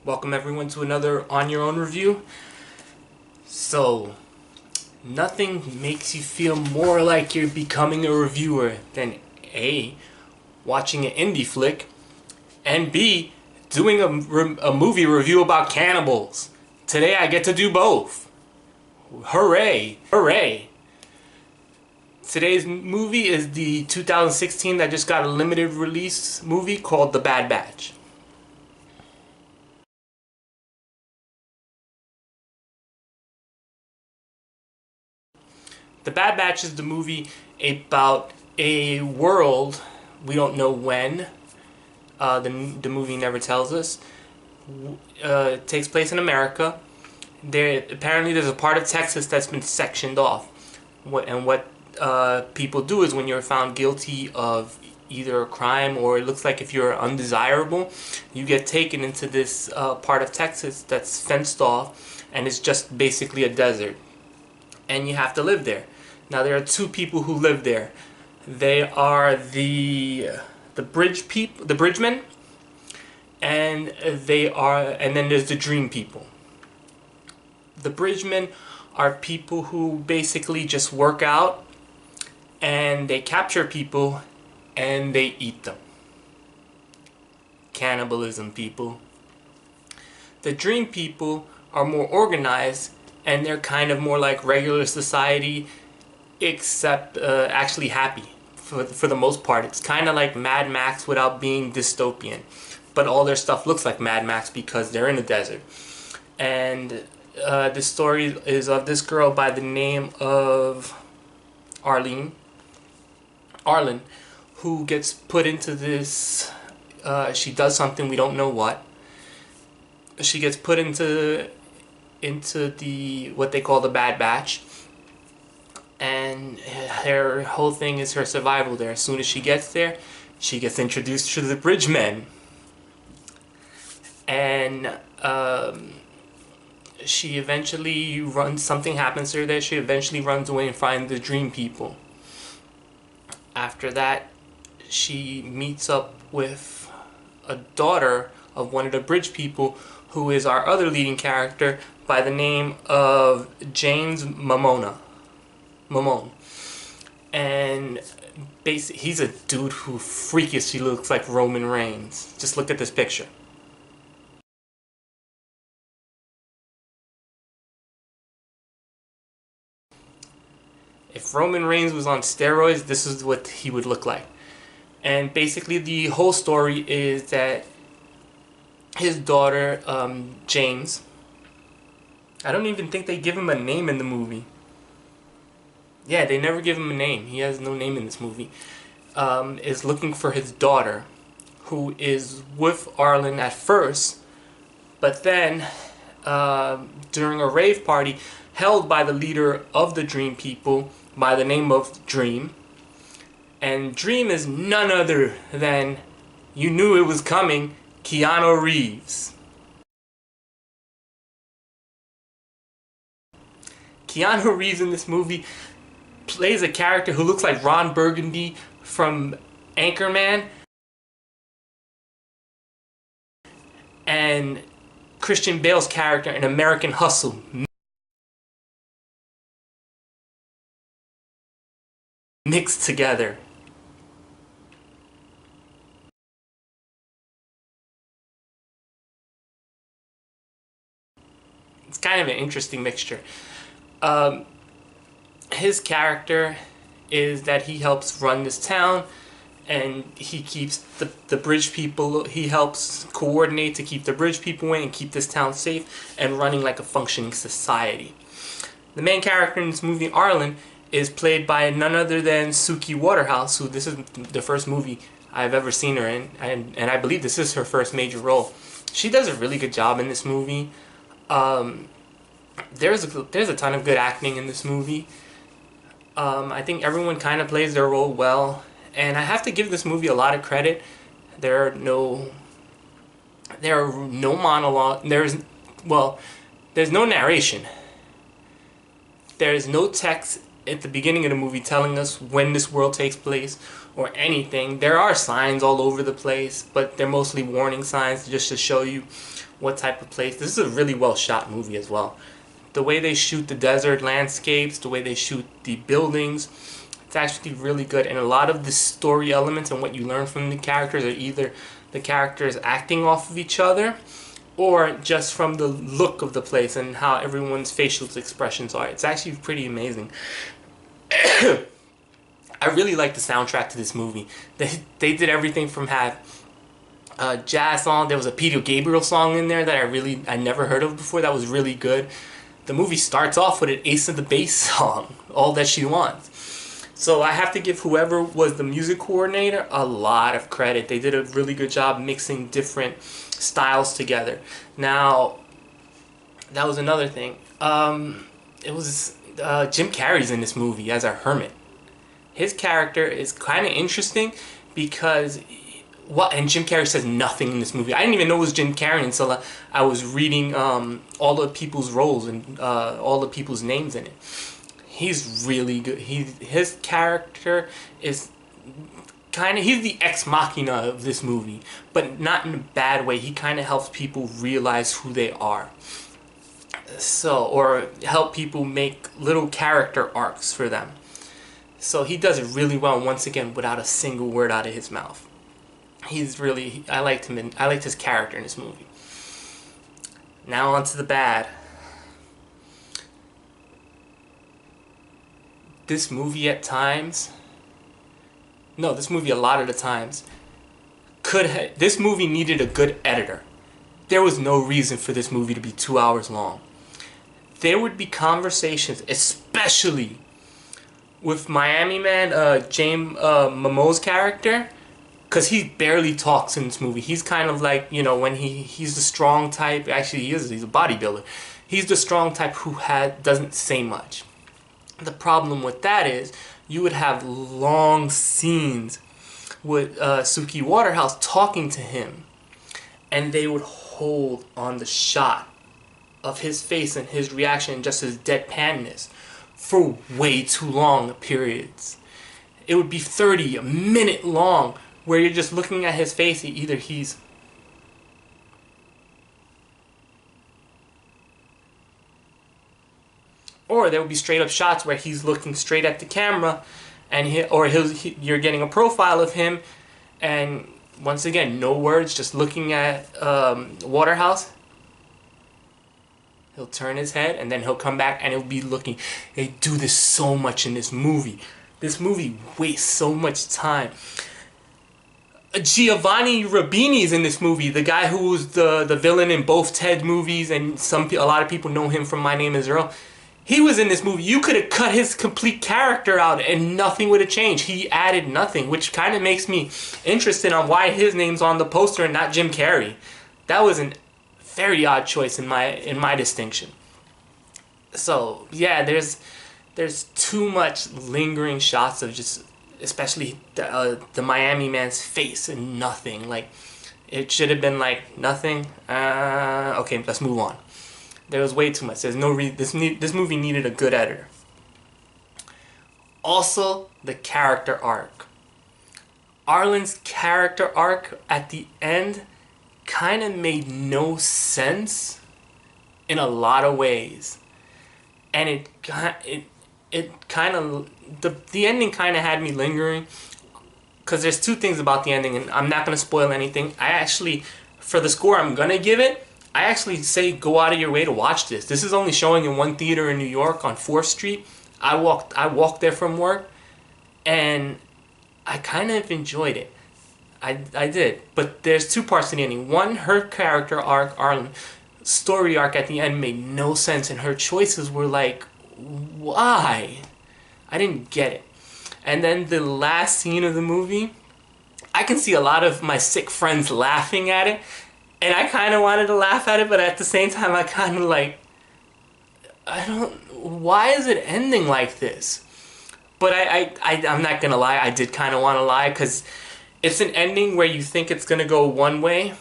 Welcome everyone to another On Your Own review. So, nothing makes you feel more like you're becoming a reviewer than A, watching an indie flick, and B, doing a movie review about cannibals. Today I get to do both. Hooray! Hooray! Today's movie is the 2016 that just got a limited release movie called The Bad Batch. The Bad Batch is the movie about a world, we don't know when, the movie never tells us. It takes place in America. Apparently there's a part of Texas that's been sectioned off. What people do is when you're found guilty of either a crime or it looks like if you're undesirable, you get taken into this part of Texas that's fenced off and it's just basically a desert. And you have to live there. Now there are two people who live there. They are the bridgemen, and then there's the dream people. The bridgemen are people who basically just work out and they capture people and they eat them. Cannibalism, people. The dream people are more organized and they're kind of more like regular society, except actually happy for the most part. It's kind of like Mad Max without being dystopian, but all their stuff looks like Mad Max because they're in the desert. And this story is of this girl by the name of Arlen, who gets put into this. She does something, we don't know what. She gets put into the what they call the Bad Batch, and her whole thing is her survival there. As soon as she gets there, she gets introduced to the bridgemen, and she eventually runs. Something happens to her there. She eventually runs away and finds the dream people. After that, she meets up with a daughter of one of the bridge people, who is our other leading character by the name of James Mamone. And basically, he's a dude who freakishly looks like Roman Reigns. Just look at this picture. If Roman Reigns was on steroids, this is what he would look like. And basically the whole story is that his daughter, James, I don't even think they give him a name in the movie. Yeah, they never give him a name. He has no name in this movie. Is looking for his daughter, who is with Arlen at first, but then during a rave party held by the leader of the Dream People by the name of Dream. And Dream is none other than, you knew it was coming, Keanu Reeves. Keanu Reeves in this movie plays a character who looks like Ron Burgundy from Anchorman and Christian Bale's character in American Hustle mixed together. It's kind of an interesting mixture. His character is that he helps run this town, and he keeps the bridge people, he helps coordinate to keep the bridge people in and keep this town safe and running like a functioning society. The main character in this movie, Arlen, is played by none other than Suki Waterhouse, who this is the first movie I've ever seen her in, and I believe this is her first major role. She does a really good job in this movie. There's a ton of good acting in this movie. I think everyone kind of plays their role well, and I have to give this movie a lot of credit. There are no monologue. There's no narration. There is no text at the beginning of the movie telling us when this world takes place or anything. There are signs all over the place, but they're mostly warning signs just to show you what type of place. This is a really well shot movie as well. The way they shoot the desert landscapes, the way they shoot the buildings, it's actually really good. And a lot of the story elements and what you learn from the characters are either the characters acting off of each other or just from the look of the place and how everyone's facial expressions are. It's actually pretty amazing. I really like the soundtrack to this movie. They did everything from have jazz song. There was a Peter Gabriel song in there that I never heard of before. That was really good. The movie starts off with an Ace of the Base song, All That She Wants. So I have to give whoever was the music coordinator a lot of credit. They did a really good job mixing different styles together. Now, that was another thing. It was Jim Carrey's in this movie as a hermit. His character is kind of interesting because and Jim Carrey says nothing in this movie. I didn't even know it was Jim Carrey until I was reading all the people's roles and all the people's names in it. He's really good. His character is he's the ex machina of this movie, but not in a bad way. He kind of helps people realize who they are. So, or help people make little character arcs for them. So he does it really well, once again, without a single word out of his mouth. I liked him, and I liked his character in this movie. Now on to the bad. This movie a lot of the times, this movie needed a good editor. There was no reason for this movie to be 2 hours long. There would be conversations, especially with Miami Man, James Momoa's character, because he barely talks in this movie. He's kind of like, when he's the strong type. Actually, he's a bodybuilder. He's the strong type who doesn't say much. The problem with that is you would have long scenes with Suki Waterhouse talking to him, and they would hold on the shot of his face and his reaction and just his deadpanness for way too long periods. It would be 30, a minute long, where you're just looking at his face. Either he's or there would be straight up shots where he's looking straight at the camera, and you're getting a profile of him, and once again, no words, just looking at Waterhouse. He'll turn his head, and then he'll come back, and he'll be looking. They do this so much in this movie. This movie wastes so much time. Giovanni Ribini's in this movie, the guy who was the villain in both Ted movies, and a lot of people know him from My Name is Earl. He was in this movie. You could have cut his complete character out and nothing would have changed. He added nothing, which kind of makes me interested on why his name's on the poster and not Jim Carrey. That was a very odd choice in my distinction. So yeah, there's too much lingering shots of just, especially the Miami Man's face and nothing. Like, it should have been like nothing. Okay, let's move on. There was way too much. There's no reason. This movie needed a good editor. Also, the character arc. Arlen's character arc at the end kind of made no sense in a lot of ways, and it kind of the ending kind of had me lingering, because there's two things about the ending, and I'm not gonna spoil anything. I actually, for the score I'm gonna give it, I actually say go out of your way to watch this. This is only showing in one theater in New York on 4th Street. I walked there from work, and I kind of enjoyed it. I did. But there's two parts to the ending. One, her character arc, Arlen, story arc at the end made no sense, and her choices were like, why? I didn't get it. And then the last scene of the movie, I can see a lot of my sick friends laughing at it, and I kind of wanted to laugh at it, but at the same time, I kind of like, why is it ending like this? But I'm not going to lie, I did kind of want to lie, because it's an ending where you think it's going to go one way,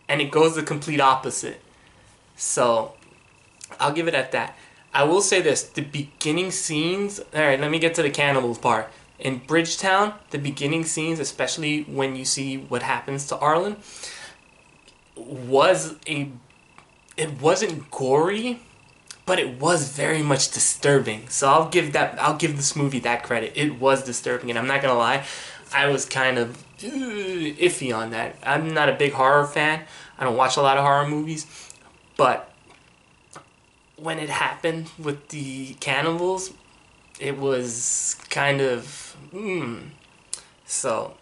and it goes the complete opposite. So, I'll give it at that. I will say this: the beginning scenes. All right, let me get to the cannibals part. In Bridgetown, the beginning scenes, especially when you see what happens to Arlen, was a. It wasn't gory, but it was very much disturbing. So I'll give this movie that credit. It was disturbing, and I'm not gonna lie, I was kind of iffy on that. I'm not a big horror fan. I don't watch a lot of horror movies, but when it happened with the cannibals, it was kind of So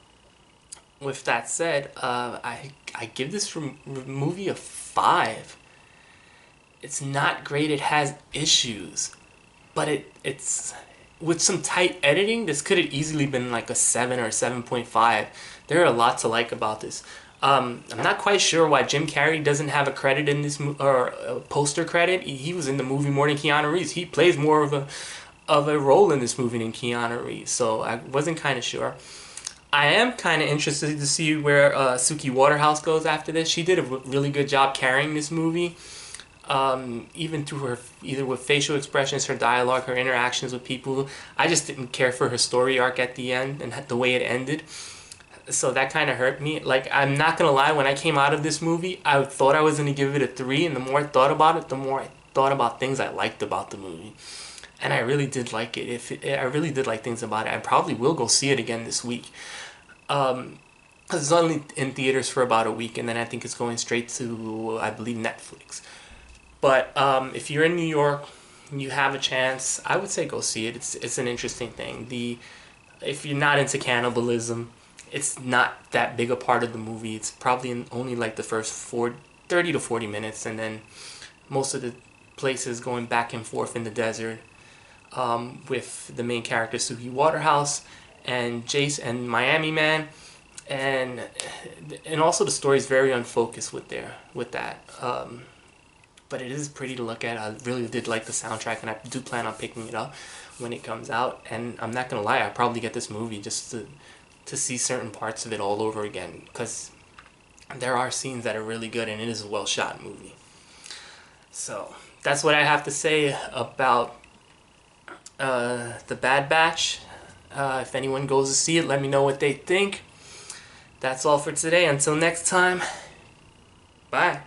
with that said, I give this movie a 5. It's not great. It has issues, but it's with some tight editing. This could have easily been like a 7 or 7.5. There are a lot to like about this. I'm not quite sure why Jim Carrey doesn't have a credit in this or a poster credit. He was in the movie more than Keanu Reeves. He plays more of a role in this movie than Keanu Reeves. So I wasn't kind of sure. I am kind of interested to see where Suki Waterhouse goes after this. She did a really good job carrying this movie. Even through her, either with facial expressions, her dialogue, her interactions with people. I just didn't care for her story arc at the end and the way it ended. So that kind of hurt me. Like, I'm not gonna lie, when I came out of this movie, I thought I was gonna give it a 3, and the more I thought about it, the more I thought about things I liked about the movie. And I really did like it. I really did like things about it. I probably will go see it again this week. Because it's only in theaters for about a week, and then I think it's going straight to, I believe, Netflix. But if you're in New York, you have a chance, I would say go see it. It's an interesting thing. If you're not into cannibalism, it's not that big a part of the movie. It's probably only like the first 30 to 40 minutes, and then most of the places going back and forth in the desert with the main character Suki Waterhouse and Jace and Miami Man, and also the story is very unfocused with that. But it is pretty to look at. I really did like the soundtrack, and I do plan on picking it up when it comes out. And I'm not gonna lie, I'll probably get this movie just to see certain parts of it all over again, because there are scenes that are really good, and it is a well shot movie. So that's what I have to say about The Bad Batch. If anyone goes to see it, let me know what they think. That's all for today. Until next time, bye.